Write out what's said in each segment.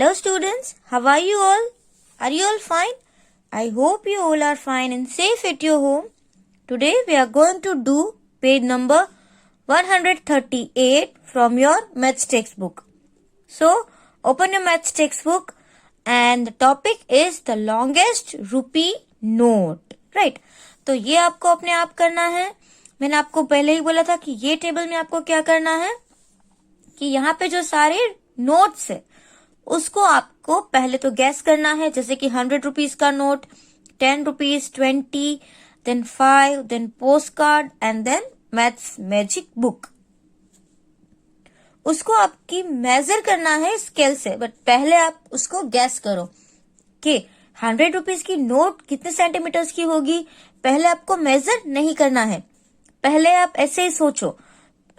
Hello students, how are you all? Are you all fine? I hope you all are fine and safe at your home. Today we are going to do page number 138 from your maths textbook. So, open your maths textbook and the topic is the longest rupee note. Right? तो ये आपको अपने आप करना है. मैंने आपको पहले ही बोला था कि ये टेबल में आपको क्या करना है कि यहाँ पे जो सारे नोट्स है उसको आपको पहले तो गैस करना है. जैसे कि 100 रुपीज का नोट, 10 rupees, 20, then 5, then post card and then maths magic book. उसको आपकी मेजर करना है स्केल से, बट पहले आप उसको गैस करो कि 100 रुपीज की नोट कितने सेंटीमीटर्स की होगी. पहले आपको मेजर नहीं करना है, पहले आप ऐसे ही सोचो.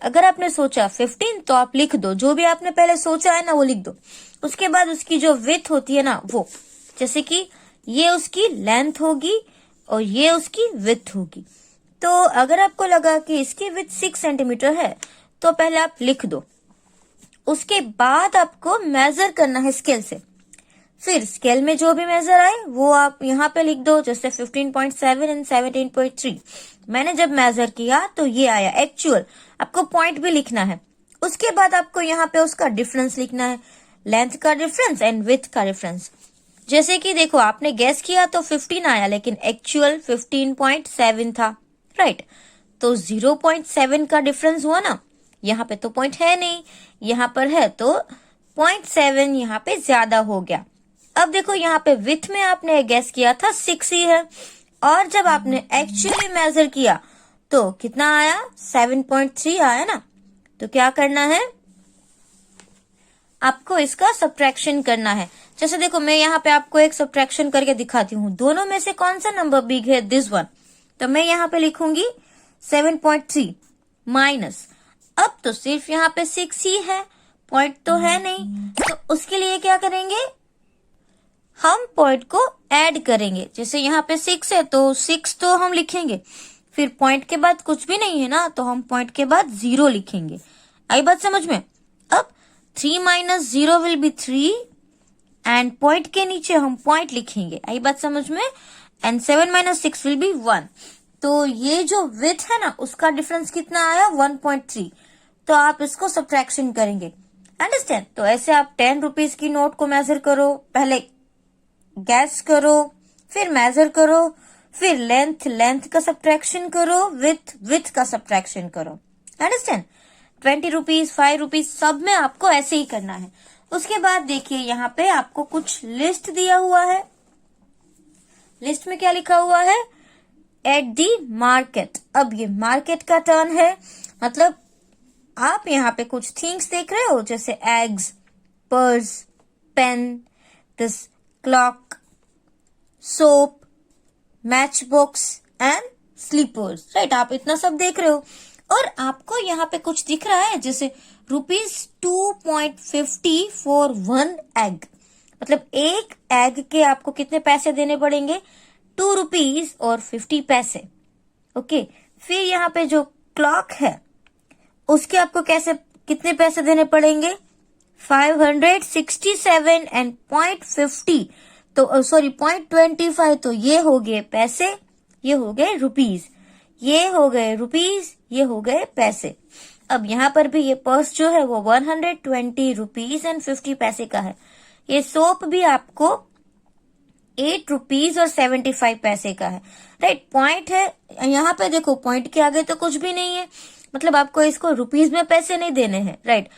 अगर आपने सोचा 15 तो आप लिख दो, जो भी आपने पहले सोचा है ना वो लिख दो. उसके बाद उसकी जो विड्थ होती है ना वो, जैसे कि ये उसकी लेंथ होगी और ये उसकी विड्थ होगी. तो अगर आपको लगा कि इसकी विड्थ 6 सेंटीमीटर है तो पहले आप लिख दो. उसके बाद आपको मेजर करना है स्केल से. फिर स्केल में जो भी मेजर आए वो आप यहाँ पे लिख दो. जैसे 15.7 एंड 17.3 मैंने जब मेजर किया तो ये आया एक्चुअल. आपको पॉइंट भी लिखना है. उसके बाद आपको यहाँ पे उसका डिफरेंस लिखना है, लेंथ का डिफरेंस एंड विड्थ का डिफरेंस. जैसे कि देखो आपने गैस किया तो 15 आया लेकिन एक्चुअल 15.7 था. राइट, तो 0.7 का डिफरेंस हुआ ना. यहाँ पे तो पॉइंट है नहीं, यहाँ पर है तो 0.7 यहाँ पे ज्यादा हो गया. अब देखो यहाँ पे विड्थ में आपने गैस किया था 6 ही है और जब आपने एक्चुअली मेजर किया तो कितना आया, 7.3 आया ना. तो क्या करना है, आपको इसका सब्ट्रैक्शन करना है. जैसे देखो मैं यहाँ पे आपको एक सब्ट्रैक्शन करके दिखाती हूँ. दोनों में से कौन सा नंबर बिग है, दिस वन. तो मैं यहाँ पे लिखूंगी 7.3 माइनस. अब तो सिर्फ यहाँ पे 6 ही है, पॉइंट तो है नहीं. तो उसके लिए क्या करेंगे, हम पॉइंट को ऐड करेंगे. जैसे यहाँ पे 6 है तो 6 तो हम लिखेंगे, फिर पॉइंट के बाद कुछ भी नहीं है ना तो हम पॉइंट के बाद 0 लिखेंगे. आई बात समझ में. अब 3 minus 0 will be 3 and point के नीचे हम पॉइंट लिखेंगे. आई बात समझ में. And 7 minus 6 will be 1. तो ये जो विड्थ है ना उसका डिफरेंस कितना आया, 1.3. तो आप इसको सब्ट्रैक्शन करेंगे. अंडरस्टैंड. तो ऐसे आप 10 रुपीज की नोट को मेजर करो, पहले गैस करो, फिर मेजर करो, फिर लेंथ का सब्ट्रैक्शन करो, विड्थ का सब्ट्रैक्शन करो. अंडरस्टैंड. 20 रुपीज, 5 रुपीज सब में आपको ऐसे ही करना है. उसके बाद देखिए यहाँ पे आपको कुछ लिस्ट दिया हुआ है. लिस्ट में क्या लिखा हुआ है, एट दी मार्केट. अब ये मार्केट का टर्न है, मतलब आप यहाँ पे कुछ थिंग्स देख रहे हो जैसे eggs, purse, pen, this clock, soap, match box and slippers. Right, आप इतना सब देख रहे हो और आपको यहाँ पे कुछ दिख रहा है जैसे ₹2.50 फॉर 1 एग. मतलब एक एग के आपको कितने पैसे देने पड़ेंगे, 2 रुपीज और 50 पैसे. ओके. फिर यहाँ पे जो क्लॉक है उसके आपको कितने पैसे देने पड़ेंगे, 567 एंड 0.50 तो सॉरी 0.25. तो ये हो गए पैसे, ये हो गए रुपीज, ये हो गए रुपीज, ये हो गए पैसे. अब यहाँ पर भी ये पर्स जो है वो 120 रुपीज एंड 50 पैसे का है. ये सोप भी आपको 8 रुपीज और 75 पैसे का है. राइट, पॉइंट है यहाँ पे. देखो पॉइंट के आगे तो कुछ भी नहीं है, मतलब आपको इसको रुपीज में पैसे नहीं देने हैं. राइट,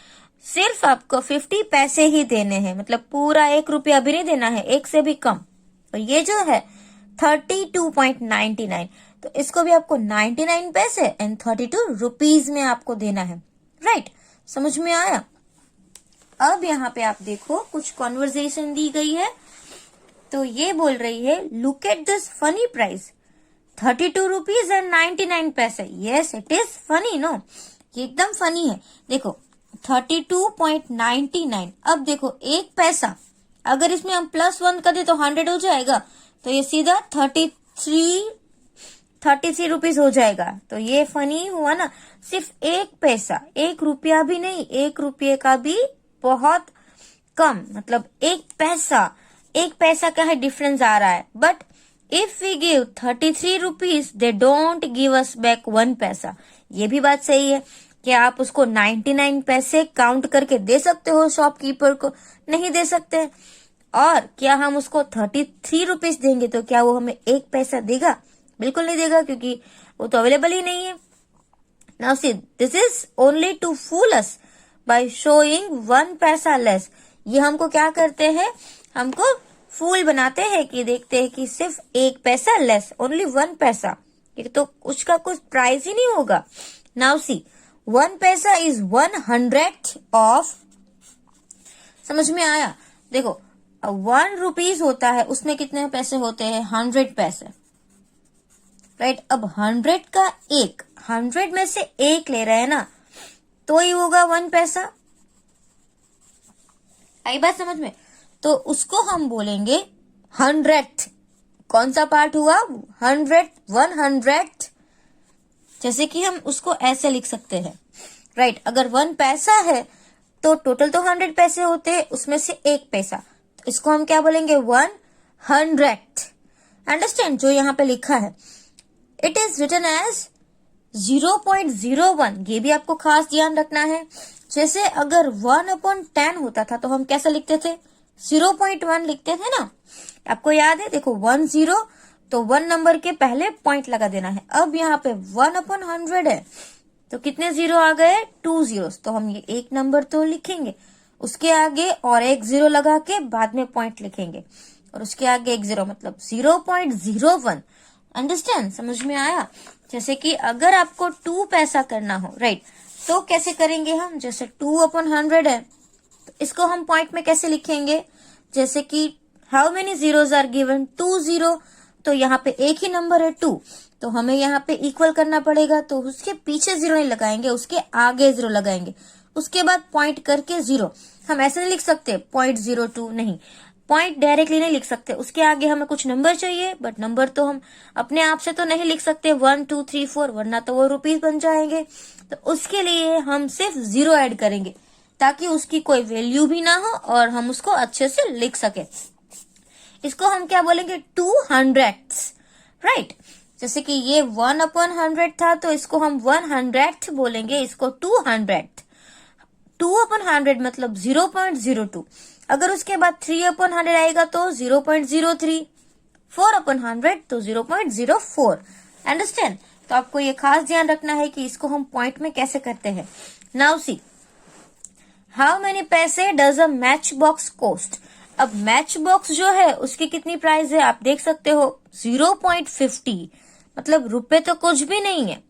सिर्फ आपको 50 पैसे ही देने हैं, मतलब पूरा 1 रुपया भी नहीं देना है, 1 से भी कम. और ये जो है 32.99 तो इसको भी आपको 99 पैसे एंड 32 रुपीज में आपको देना है. राइट, समझ में आया. अब यहाँ पे आप देखो कुछ कॉन्वर्सेशन दी गई है. तो ये बोल रही है, look at this funny price, 32 rupees and 99 पैसे. Yes it is funny no, ये एकदम फनी है. देखो 32.99. अब देखो एक पैसा अगर इसमें हम +1 कर दे तो 100 हो जाएगा, तो ये सीधा 33 रुपीज हो जाएगा. तो ये फनी हुआ ना. सिर्फ एक पैसा, 1 रुपया भी नहीं, 1 रुपये का भी बहुत कम, मतलब एक पैसा का है डिफरेंस आ रहा है। But if we give 33 rupees they don't give us back 1 पैसा। ये भी बात सही है कि आप उसको 99 पैसे काउंट करके दे सकते हो शॉपकीपर को, नहीं दे सकते। और क्या हम उसको 33 रुपीज देंगे तो क्या वो हमें 1 पैसा देगा? बिल्कुल नहीं देगा, क्योंकि वो तो अवेलेबल ही नहीं है। Now see, this is only to fool us by showing 1 पैसा लेस। ये हमको क्या करते हैं, हमको फूल बनाते हैं कि देखते हैं कि सिर्फ 1 पैसा लेस, ओनली 1 पैसा, ये तो उसका कुछ प्राइस ही नहीं होगा। नाउ सी, 1 पैसा इज 1/100 ऑफ, समझ में आया? देखो 1 रुपीज होता है, उसमें कितने पैसे होते हैं? 100 पैसे, राइट। अब 100 का 100 में से 1 ले रहे हैं ना, तो ही होगा 1 पैसा। आई बात समझ में? तो उसको हम बोलेंगे 100th। कौन सा पार्ट हुआ? 100 जैसे कि हम उसको ऐसे लिख सकते हैं, राइट। अगर 1 पैसा है तो टोटल तो 100 पैसे होते हैं, उसमें से 1 पैसा, तो इसको हम क्या बोलेंगे? 100th। अंडरस्टैंड? जो यहाँ पे लिखा है इट इज रिटन एज 0.01। ये भी आपको खास ध्यान रखना है। जैसे अगर 1/10 होता था तो हम कैसे लिखते थे? 0.1 लिखते थे ना, आपको याद है? देखो 10 तो 1 नंबर के पहले पॉइंट लगा देना है। अब यहाँ पे 1/100 है तो कितने जीरो आ गए? 2 zeros। तो हम ये 1 नंबर तो लिखेंगे, उसके आगे और 1 0 लगा के बाद में पॉइंट लिखेंगे, और उसके आगे 1 0, मतलब 0.01। अंडरस्टैंड? समझ में आया? जैसे कि अगर आपको 2 पैसा करना हो, राइट, तो कैसे करेंगे हम? जैसे 2/100 है तो इसको हम पॉइंट में कैसे लिखेंगे? जैसे कि how many zeros are given? 2 0। तो यहाँ पे एक ही नंबर है 2, तो हमें यहाँ पे इक्वल करना पड़ेगा, तो उसके पीछे 0 नहीं लगाएंगे, उसके आगे 0 लगाएंगे, उसके बाद पॉइंट करके 0। हम ऐसे नहीं लिख सकते 0.02, नहीं, पॉइंट डायरेक्टली नहीं लिख सकते, उसके आगे हमें कुछ नंबर चाहिए। बट नंबर तो हम अपने आप से तो नहीं लिख सकते 1 2 3 4, वरना तो वो रुपीज बन जाएंगे। तो उसके लिए हम सिर्फ 0 ऐड करेंगे, ताकि उसकी कोई वैल्यू भी ना हो और हम उसको अच्छे से लिख सके। इसको हम क्या बोलेंगे? 200ths, right. जैसे कि ये 1/100 था तो इसको हम 100th बोलेंगे, इसको 200th। 2/100 मतलब 0.02। अगर उसके बाद 3/100 आएगा तो 0.03, 4/100 तो 0.04। अंडरस्टैंड? तो आपको ये खास ध्यान रखना है कि इसको हम पॉइंट में कैसे करते हैं। नाउ सी, हाउ मेनी पैसे does a match box cost? अब मैच बॉक्स जो है उसकी कितनी प्राइस है आप देख सकते हो, 0.50, मतलब रुपए तो कुछ भी नहीं है,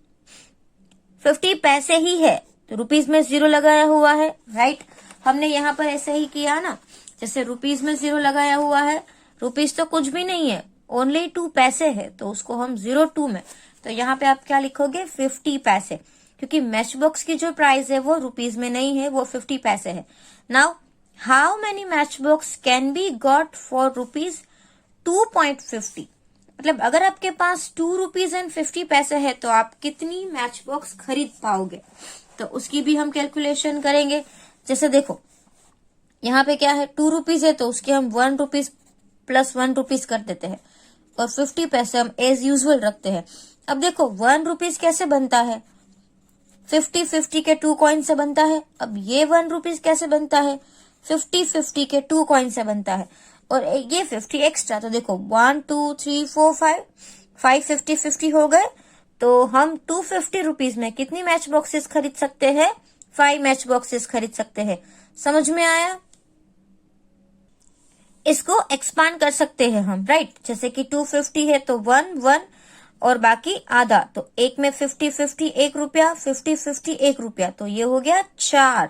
50 पैसे ही है, तो रुपीज में 0 लगाया हुआ है, राइट। हमने यहाँ पर ऐसे ही किया ना, जैसे रुपीज में 0 लगाया हुआ है, रुपीज तो कुछ भी नहीं है, ओनली 2 पैसे है, तो उसको हम 02 में, तो यहाँ पे आप क्या लिखोगे? 50 पैसे, क्योंकि मैच बॉक्स की जो प्राइस है वो रुपीज में नहीं है, वो 50 पैसे है। Now how many match box can be got for rupees 2.50? मतलब अगर आपके पास 2 रुपीज एंड 50 पैसे है तो आप कितनी मैच बॉक्स खरीद पाओगे? तो उसकी भी हम कैलकुलेशन करेंगे। जैसे देखो यहाँ पे क्या है, 2 रुपीज है तो उसके हम 1 रुपीज प्लस 1 रुपीज कर देते हैं, और 50 पैसे हम एज यूजुअल रखते हैं। अब देखो 1 रुपीज कैसे बनता है? 50 के 2 कॉइन से बनता है। अब ये 1 रुपीज कैसे बनता है? 50 के 2 कॉइन से बनता है, और ये 50 एक्स्ट्रा, तो देखो 1 2 3 4 5 50 हो गए, तो हम 250 रुपीज में कितनी मैच बॉक्सेस खरीद सकते हैं? 5 मैच बॉक्सेस खरीद सकते हैं। समझ में आया? इसको एक्सपांड कर सकते हैं हम, राइट। जैसे कि 250 है तो 1 1 और बाकी आधा, तो एक में 50 1 रुपया, 50 1 रुपया, तो ये हो गया 4,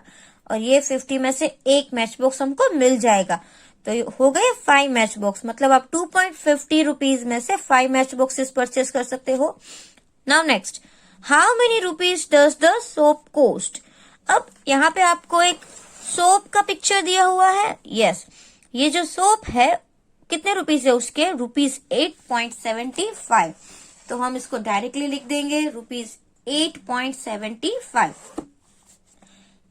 और ये 50 में से 1 मैच बॉक्स हमको मिल जाएगा, तो ये हो गए 5 मैच बॉक्स। मतलब आप 2.50 रुपीज में से 5 मैच बॉक्सेस परचेस कर सकते हो। Now next, how many rupees does the soap cost? अब यहाँ पे आपको एक सोप का पिक्चर दिया हुआ है। यस, ये जो सोप है कितने रुपीज है उसके? रुपीज 8.75। तो हम इसको डायरेक्टली लिख देंगे रुपीज 8.75।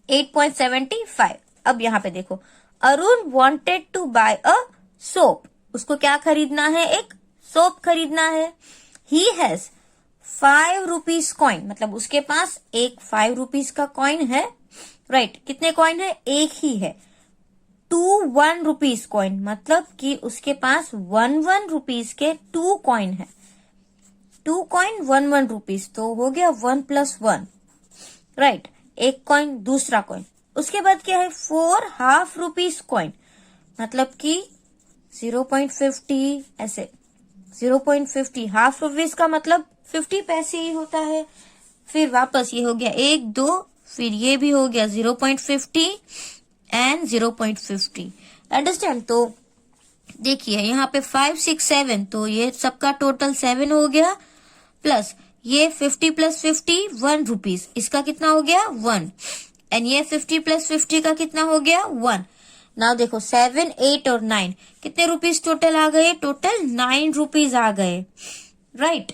8.75। अब यहाँ पे देखो, Arun wanted to buy a soap, उसको क्या खरीदना है, एक सोप खरीदना है। ही हैज 5 रुपीज कॉइन, मतलब उसके पास एक 5 रुपीज का कॉइन है, राइट। कितने कॉइन है, एक ही है। 2 1 रुपीज कॉइन, मतलब कि उसके पास 1 रुपीज के 2 कॉइन है। 2 कॉइन 1 रुपीज, तो हो गया 1 + 1, राइट। एक कॉइन, दूसरा कॉइन। उसके बाद क्या है, 4 हाफ रुपीज कॉइन, मतलब कि 0.50 ऐसे, 0.50 हाफ रुपीज का मतलब 50 पैसे ही होता है। फिर वापस ये हो गया 1 2, फिर ये भी हो गया 0.50 एंड 0.50, अंडरस्टैंड। तो देखिए यहाँ पे 5 6 7, तो ये सबका टोटल 7 हो गया, प्लस ये 50 + 50 1 रुपीज, इसका कितना हो गया 1, एंड ये 50 + 50 का कितना हो गया 1। नाउ देखो 7 8 और 9 कितने रुपीज टोटल आ गए, टोटल 9 रुपीज आ गए, राइट।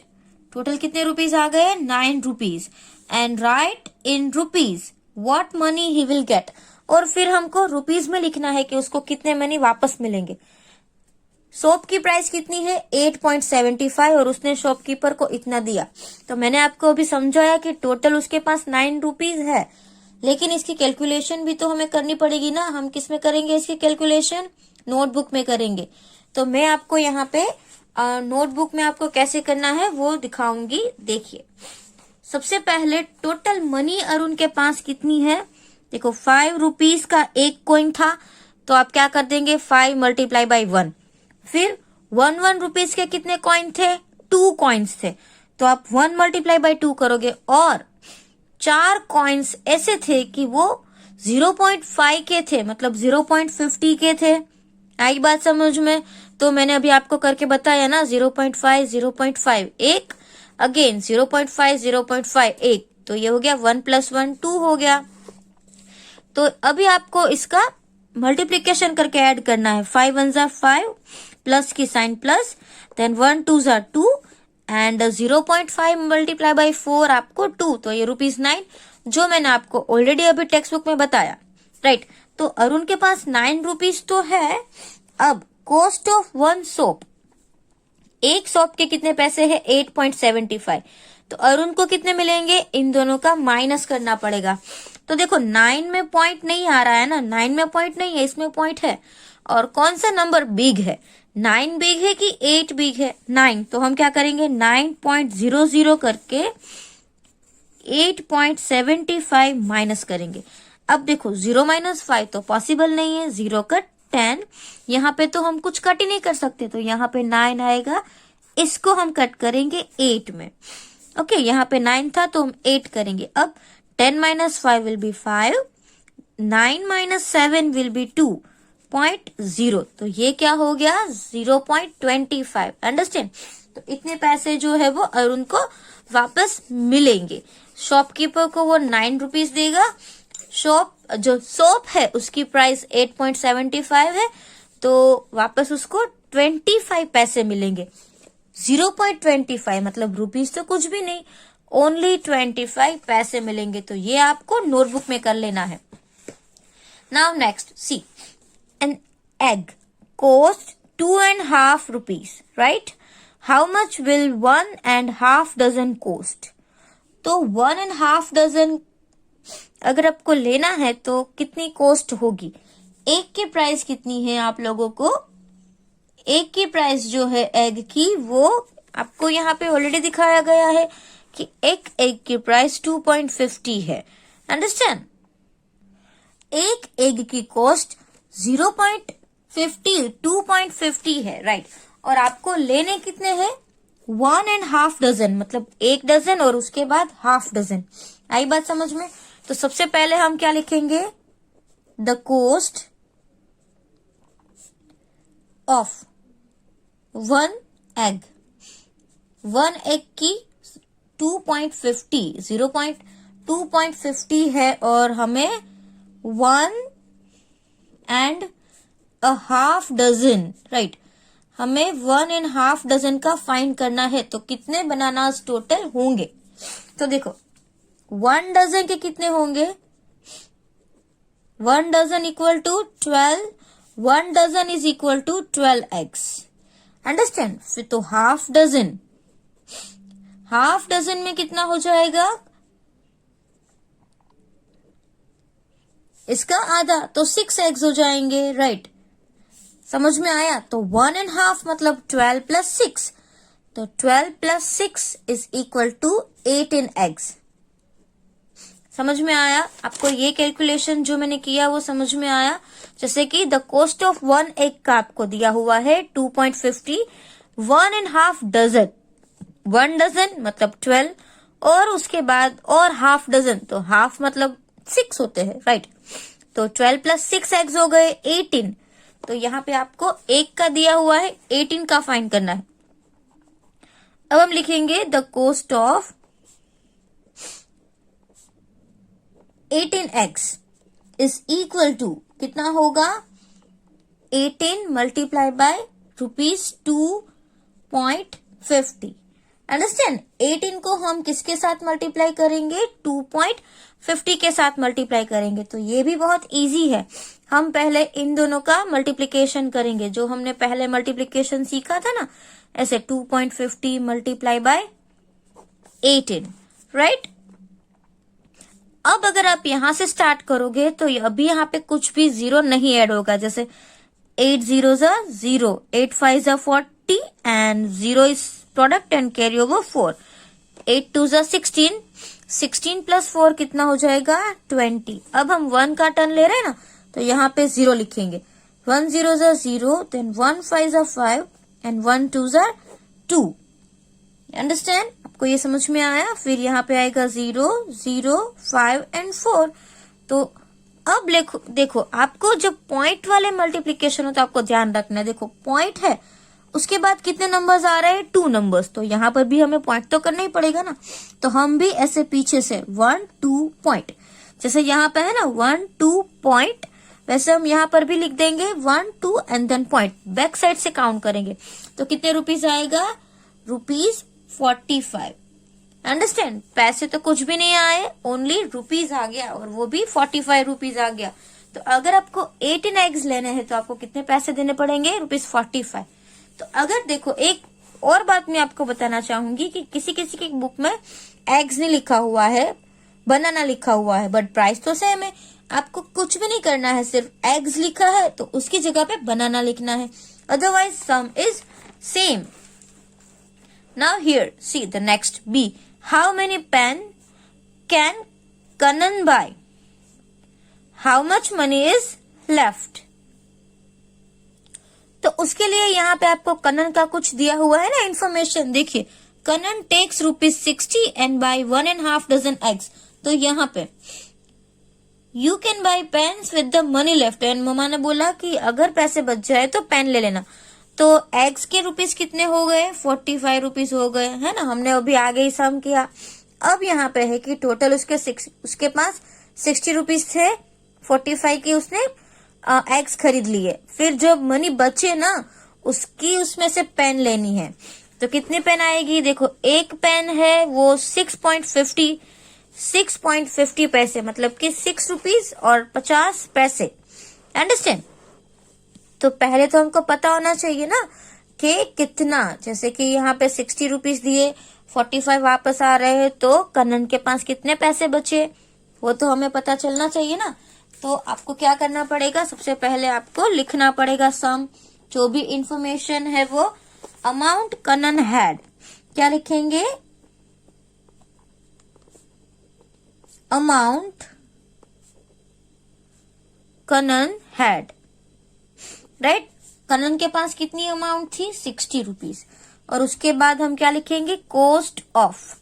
टोटल कितने रुपीज आ गए, 9 rupees. And right in rupees what money he will get, और फिर हमको रुपीज में लिखना है कि उसको कितने मनी वापस मिलेंगे। सोप की प्राइस कितनी है 8.75 और उसने शॉपकीपर को इतना दिया, तो मैंने आपको अभी समझाया कि टोटल उसके पास 9 रुपीज है, लेकिन इसकी कैलकुलेशन भी तो हमें करनी पड़ेगी ना। हम किस में करेंगे इसकी कैलकुलेशन, नोटबुक में करेंगे। तो मैं आपको यहाँ पे नोटबुक में आपको कैसे करना है वो दिखाऊंगी। देखिए सबसे पहले टोटल मनी अरुण के पास कितनी है, देखो 5 रुपीज का एक कॉइन था, तो आप क्या कर देंगे 5 × 1। फिर 1 रुपीज के कितने कॉइन थे, 2 कॉइन्स थे, तो आप 1 × 2 करोगे। और 4 कॉइन्स ऐसे थे कि वो 0.5 के थे, मतलब 0.50 के थे। आई बात समझ में, तो मैंने अभी आपको करके बताया ना 0.5 0.5 एक, अगेन 0.5 0.5 एक, तो ये हो गया 1 + 1 2 हो गया। तो अभी आपको इसका मल्टीप्लीकेशन करके ऐड करना है। 5 1 = 5, प्लस की साइन प्लस, देन 1 2 = 2 एंड 0.5 × 4 आपको 2, तो ये ₹9, जो मैंने आपको ऑलरेडी अभी टेक्स्ट बुक में बताया, राइट। तो अरुण के पास 9 रुपीज तो है। अब कॉस्ट ऑफ 1 सोप, एक सोप के कितने पैसे है 8.75, तो अरुण को कितने मिलेंगे, इन दोनों का माइनस करना पड़ेगा। तो देखो 9 में पॉइंट नहीं आ रहा है ना, 9 में पॉइंट नहीं है, इसमें पॉइंट है। और कौन सा नंबर बिग है, 9 बिग है कि 8 बिग है, 9, तो हम क्या करेंगे 9.00 करके 8.75 माइनस करेंगे। अब देखो 0 - 5 तो पॉसिबल नहीं है, 0 का 10, यहाँ पे तो हम कुछ कट ही नहीं कर सकते, तो यहाँ पे 9 आएगा, इसको हम कट करेंगे 8 में। ओके, यहाँ पे 9 था तो हम 8 करेंगे। अब 10 - 5 विल बी 5, 9 - 7 विल बी 2.0, तो ये क्या हो गया 0.25, अंडरस्टैंड। तो इतने पैसे जो है वो अरुण को वापस मिलेंगे। शॉपकीपर को वो 9 रुपीज देगा, जो सोप है उसकी प्राइस 8.75 है, तो वापस उसको 25 पैसे मिलेंगे। 0.25 मतलब रुपीज तो कुछ भी नहीं, ओनली 25 पैसे मिलेंगे। तो ये आपको नोटबुक में कर लेना है। Now next see, an egg cost 2.5 rupees, right? How much will 1.5 dozen cost? तो 1.5 डजन अगर आपको लेना है तो कितनी कॉस्ट होगी, एक की प्राइस कितनी है आप लोगों को, एक की प्राइस जो है एग की वो आपको यहाँ पे ऑलरेडी दिखाया गया है कि एक एग की प्राइस 2.50 है, अंडरस्टैंड। एक एग की कॉस्ट 0.50 2.50 है, राइट। और आपको लेने कितने हैं 1.5 डजन, मतलब 1 डजन और उसके बाद हाफ डजन। आई बात समझ में। तो सबसे पहले हम क्या लिखेंगे, the cost of 1 egg, 1 egg की 2.50 0.2.50 है, और हमें 1.5 डजन, राइट, हमें 1.5 डजन का फाइंड करना है। तो कितने बनानास टोटल होंगे, तो देखो 1 डजन के कितने होंगे, 1 dozen equal to 12 1 dozen is equal to 12 eggs. Understand? फिर तो हाफ डजन में कितना हो जाएगा? इसका आधा, तो 6 eggs हो जाएंगे, राइट? समझ में आया? तो 1.5 मतलब 12 प्लस 6, तो 12 plus 6 is equal to 18 eggs. समझ में आया? आपको ये कैलकुलेशन जो मैंने किया वो समझ में आया? जैसे कि द कॉस्ट ऑफ 1 egg का आपको दिया हुआ है 2.50, 1.5 डजन, 1 डजन मतलब 12, और उसके बाद और हाफ डजन, तो हाफ मतलब 6 होते हैं, राइट? तो 12 प्लस 6 eggs हो गए 18. तो यहाँ पे आपको 1 का दिया हुआ है, 18 का फाइंड करना है. अब हम लिखेंगे the cost of 18 eggs is equal to कितना होगा? 18 मल्टीप्लाई बाय ₹2.50. अंडरस्टैंड? 18 को हम किसके साथ मल्टीप्लाई करेंगे? 2.50 के साथ मल्टीप्लाई करेंगे. तो ये भी बहुत इजी है. हम पहले इन दोनों का मल्टीप्लीकेशन करेंगे, जो हमने पहले मल्टीप्लीकेशन सीखा था ना, ऐसे 2.50 मल्टीप्लाई बाय 18, राइट? अब अगर आप यहां से स्टार्ट करोगे तो अभी यहाँ पे कुछ भी जीरो नहीं ऐड होगा. जैसे 8 zeros are 0, 8 5s are 40 and 0 is product and carry over 4. 8 2s are 16, 16 plus 4 कितना हो जाएगा? 20. अब हम 1 का टर्न ले रहे हैं ना, तो यहाँ पे 0 लिखेंगे. 1 zeros are 0, then 1 5s are 5 and 1 2s are 2. Understand? आपको ये समझ में आया? फिर यहाँ पे आएगा 0 0 5 and 4. तो अब देखो आपको जब पॉइंट वाले मल्टीप्लीकेशन हो तो आपको ध्यान रखना है. देखो पॉइंट है, उसके बाद कितने नंबर्स आ रहे हैं? 2 नंबर्स. तो यहाँ पर भी हमें पॉइंट तो करना ही पड़ेगा ना. तो हम भी ऐसे पीछे से 1 2 पॉइंट, जैसे यहाँ पे है ना 1 2 पॉइंट, वैसे हम यहाँ पर भी लिख देंगे 1 2 and then point. Back side से काउंट करेंगे तो कितने रुपीज आएगा? ₹45. अंडरस्टैंड? पैसे तो कुछ भी नहीं आए, ओनली रुपीज आ गया, और वो भी 45 रुपीज आ गया. तो अगर आपको 18 eggs लेने हैं तो आपको कितने पैसे देने पड़ेंगे? ₹45. तो अगर देखो, एक और बात मैं आपको बताना चाहूंगी कि किसी किसी की बुक में एग्स नहीं लिखा हुआ है, बनाना लिखा हुआ है, बट प्राइस तो सेम है. आपको कुछ भी नहीं करना है, सिर्फ एग्स लिखा है तो उसकी जगह पे बनाना लिखना है, otherwise some is same. Now here, see the next B. How many pen can Kanan buy? How much money is left? तो उसके लिए यहाँ पे आपको कनन का कुछ दिया हुआ है ना इन्फॉर्मेशन. देखिए, Kanan takes ₹60 and buy 1.5 dozen eggs. तो यहाँ पे you can buy pens with the money left. And ममा ने बोला कि अगर पैसे बच जाए तो पेन ले लेना. तो एग्स के रुपीज कितने हो गए? 45 रुपीज हो गए, है ना. हमने अभी आगे ही सम किया. अब यहाँ पे है कि टोटल उसके पास 60 रुपीज थे, 45 के उसने एग्स खरीद लिए. फिर जब मनी बचे ना, उसमें से पेन लेनी है. तो कितनी पेन आएगी? देखो, एक पेन है वो 6.50 पैसे, मतलब कि 6 रुपीज और 50 पैसे. अंडरस्टैंड? तो पहले तो हमको पता होना चाहिए ना कि कितना, जैसे कि यहाँ पे 60 रुपीज दिए, 45 वापस आ रहे हैं, तो कनन के पास कितने पैसे बचे वो तो हमें पता चलना चाहिए ना. तो आपको क्या करना पड़ेगा? सबसे पहले आपको लिखना पड़ेगा सम, जो भी इंफॉर्मेशन है वो अमाउंट कनन हैड. क्या लिखेंगे? Amount Kanan had, right. Kanan के पास कितनी अमाउंट थी? 60 रुपीज. और उसके बाद हम क्या लिखेंगे? Cost of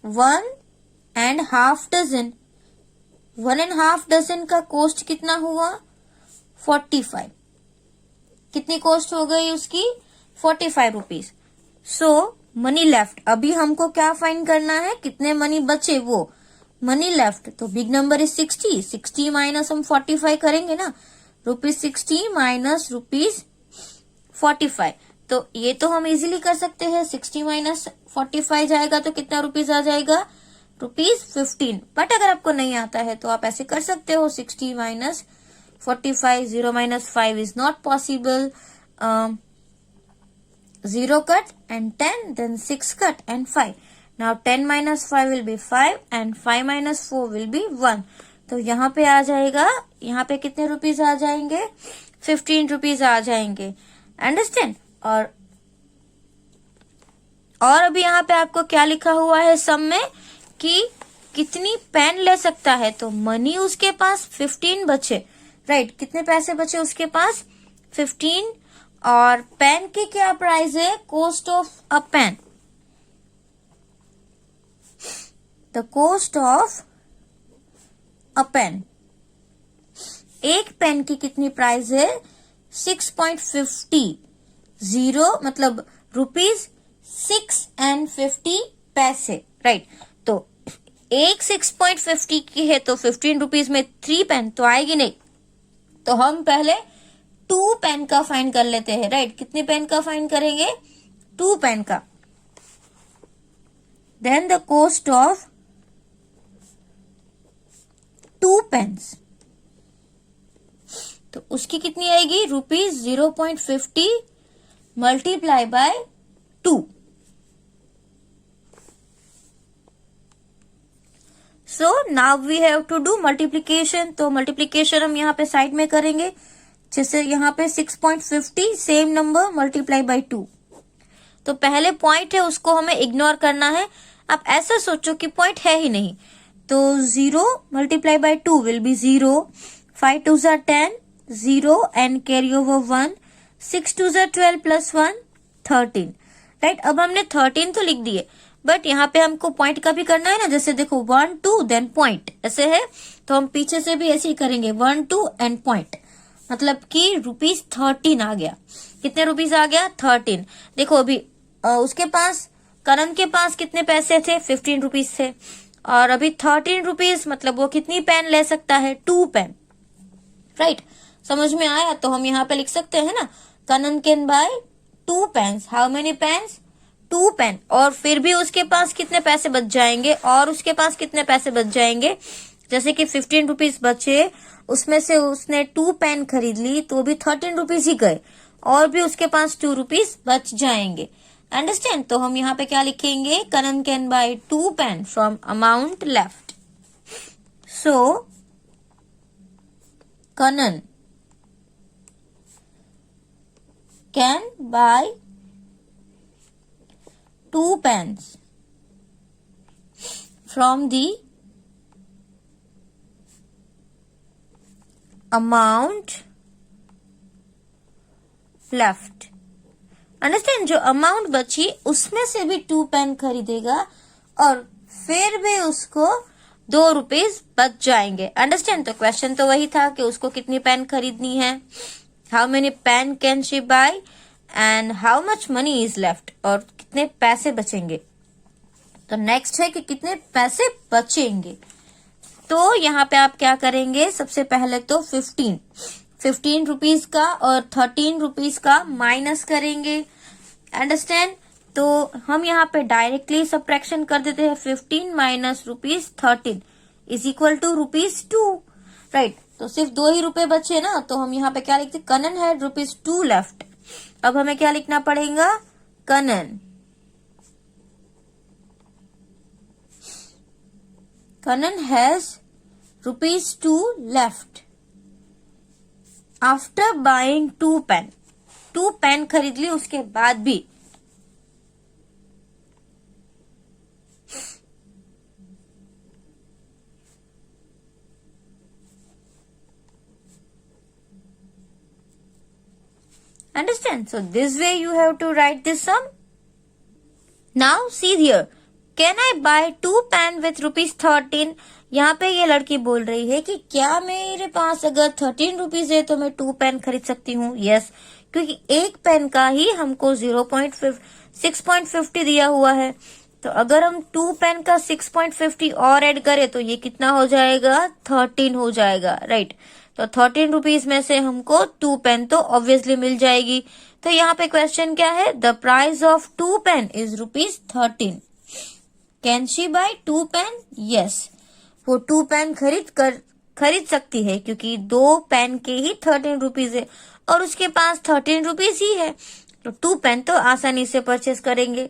1.5 dozen. 1.5 डजन का कॉस्ट कितना हुआ? 45. कितनी कॉस्ट हो गई उसकी? 45 रुपीज. सो मनी लेफ्ट. अभी हमको क्या फाइंड करना है? कितने मनी बचे वो मनी लेफ्ट. तो बिग नंबर इज 60. 60 माइनस हम 45 करेंगे ना, ₹60 माइनस ₹45. तो ये तो हम इजीली कर सकते हैं. 60 माइनस 45 जाएगा तो कितना रुपीज आ जाएगा? ₹15. बट अगर आपको नहीं आता है तो आप ऐसे कर सकते हो, 60 minus 45, 0 minus 5 is not possible. 0 cut and 10, then 6 cut and 5. Now 10 minus 5 will be 5 and 5 minus 4 will be 1. तो यहाँ पे आ जाएगा, यहाँ पे कितने रुपीज आ जाएंगे? 15 रुपीज आ जाएंगे। अंडरस्टैंड? और अभी यहाँ पे आपको क्या लिखा हुआ है सम में कि कितनी पेन ले सकता है, तो मनी उसके पास 15 बचे, राइट? कितने पैसे बचे उसके पास? 15। और पेन की क्या प्राइस है? Cost of a pen, the cost of a pen. एक पेन की कितनी प्राइस है? 6.50। 0 मतलब रुपीज 6 and 50 पैसे, राइट? तो एक 6.50 की है तो 15 रुपीज में 3 पेन तो आएगी नहीं, तो हम पहले 2 पेन का फाइंड कर लेते हैं, राइट? कितने पेन का फाइंड करेंगे? 2 पेन का। Then the cost of 2 pens, तो उसकी कितनी आएगी? Rupees 0.50 multiply by 2। So now we have to do multiplication. तो मल्टीप्लीकेशन हम यहाँ पे साइड में करेंगे, जैसे यहाँ पे 6.50 सेम नंबर मल्टीप्लाई बाय 2। तो पहले पॉइंट है उसको हमें इग्नोर करना है। आप ऐसा सोचो कि पॉइंट है ही नहीं, तो 0 मल्टीप्लाई बाय 2 विल बी 0, 5 2 ज़ा 10, 0 एंड कैरी ओवर 1, 6 2 ज़ा 12 प्लस 1 13, राइट? अब हमने 13 तो लिख दिए, बट यहाँ पे हमको पॉइंट का भी करना है ना, जैसे देखो 1 2 देन पॉइंट, ऐसे है। तो हम पीछे से भी ऐसे ही करेंगे, 1 2 एंड पॉइंट, मतलब कि रुपीज 13 आ गया। कितने रुपीज आ गया? 13। देखो अभी उसके पास, करण के पास कितने पैसे थे? 15 रुपीज थे, और अभी 13 रुपीज मतलब वो कितनी पेन ले सकता है? 2 पेन, राइट? समझ में आया? तो हम यहाँ पे लिख सकते हैं ना, Karan can buy 2 pens. How many pens? 2 pen. और फिर भी उसके पास कितने पैसे बच जाएंगे? और उसके पास कितने पैसे बच जाएंगे? जैसे कि 15 रुपीज बचे, उसमें से उसने 2 पेन खरीद ली, तो भी 13 रुपीज ही गए, और भी उसके पास 2 रुपीज बच जाएंगे। अंडरस्टैंड? तो हम यहाँ पे क्या लिखेंगे? Karan can buy 2 pen from amount left. So Karan can buy 2 pens from the amount left। Understand? जो अमाउंट बची उसमें से भी 2 पेन खरीदेगा, और फिर भी उसको 2 रुपीज बच जाएंगे। अंडरस्टैंड? तो क्वेश्चन तो वही था कि उसको कितनी पेन खरीदनी है, how many pen can she buy and how much money is left, और कितने पैसे बचेंगे। तो नेक्स्ट है कि कितने पैसे बचेंगे। तो यहाँ पे आप क्या करेंगे? सबसे पहले तो 15 रुपीज का और 13 रुपीज का माइनस करेंगे। अंडरस्टैंड? तो हम यहाँ पे डायरेक्टली सब्ट्रैक्शन कर देते हैं। 15 minus rupees 13 is equal to rupees 2, right? तो सिर्फ 2 ही रुपए बचे ना, तो हम यहाँ पे क्या लिखते? करण है रुपीज 2 लेफ्ट। अब हमें क्या लिखना पड़ेगा? Karan has rupees 2 left after buying 2 pen. 2 pen खरीद ली उसके बाद भी। Understand? So this way you have to write this sum. Now see here, can I buy 2 pen with rupees 13? यहाँ पे ये लड़की बोल रही है कि क्या मेरे पास अगर 13 रुपीज है तो मैं 2 पेन खरीद सकती हूँ? यस, क्योंकि एक पेन का ही हमको 6.50 दिया हुआ है। तो अगर हम 2 पेन का 6.50 और ऐड करें तो ये कितना हो जाएगा? 13 हो जाएगा, राइट? तो 13 रुपीज में से हमको 2 पेन तो ऑब्वियसली मिल जाएगी। तो यहाँ पे क्वेश्चन क्या है? The price of 2 pen is rupees 13। Can she buy 2 pen? Yes, वो 2 पेन खरीद कर खरीद सकती है, क्योंकि 2 पेन के ही 13 रुपीज है और उसके पास 13 रुपीज ही है, तो 2 पेन तो आसानी से परचेस करेंगे।